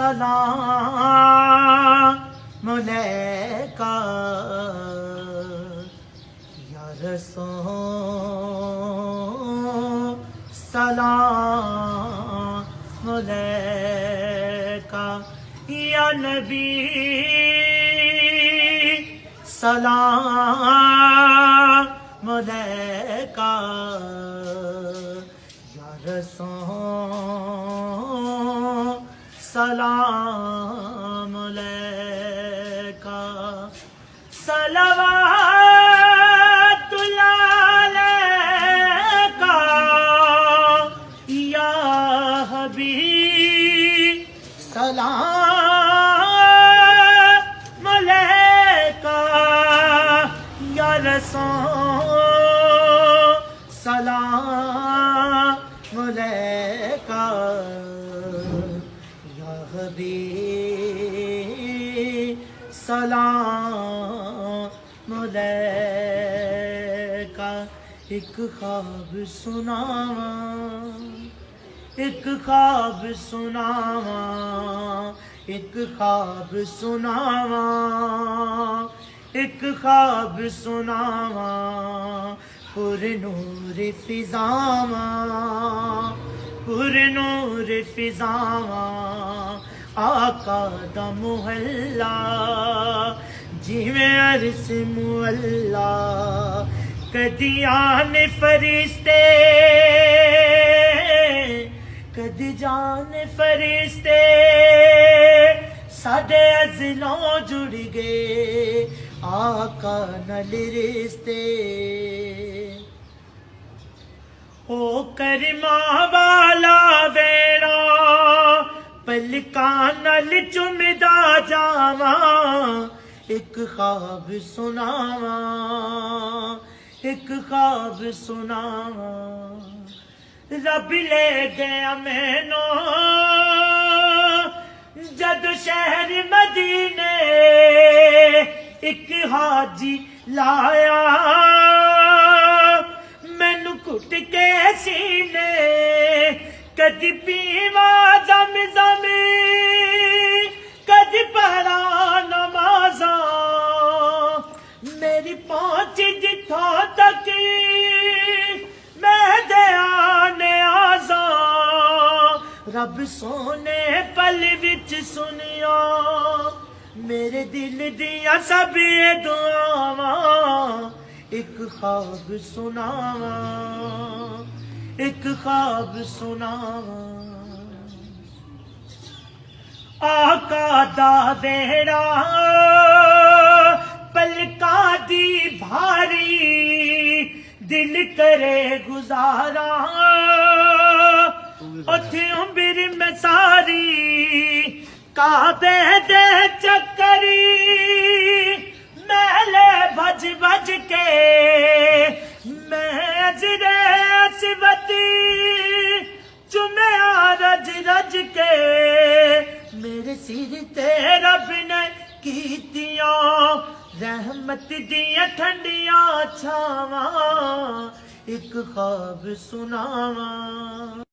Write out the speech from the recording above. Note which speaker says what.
Speaker 1: سلام علیکہ یا رسول، سلام علیکہ یا نبی، سلام علیکہ یا رسول، سلام علیکہ، صلوات اللہ علیکہ یا حبیب، سلام علیکہ یا رسول، سلام علیکہ یا حبیب، سلام علیکہ۔ ایک خواب سناواں، ایک خواب سناواں، ایک خواب سناواں، ایک خواب سناواں، پر نور فضاواں، پر نور فضاواں، آقا دا محلہ جویں عرش معلا، کدی آن فرشتے، کدی جان فرشتے، ساڈے ازلوں جڑ گئے آقا نال رشتے، او کرماں والا ویڑا پلکاں نال چمدا جاواں، ایک خواب سناواں، ایک خواب سناواں، رب لے گیا مینوں جد شہر مدینے، ایک حاجی لایا مینوں کٹ کے سینے، کدی پیواں زمزم، کدی پڑھاں نمازاں، میری پہنچ جتھوں تک میں دیا نیازاں، رب سونے پل وچ سنیا میرے دل دیاں سب دعاواں، ایک خواب سناواں، ایک خواب سناواں، آقا دا ویڑا پلکاں دی بھاری، دل کرے گزاراں اتھے عمر میں ساری، کعبے دے چکری میلے بھج بھج کے، میں اجرے اسودی چومیا رج رج کے، میرے سر تے رب نے کیتیاں رحمت دیاں ٹھنڈیاں چھاواں، ایک خواب سناواں۔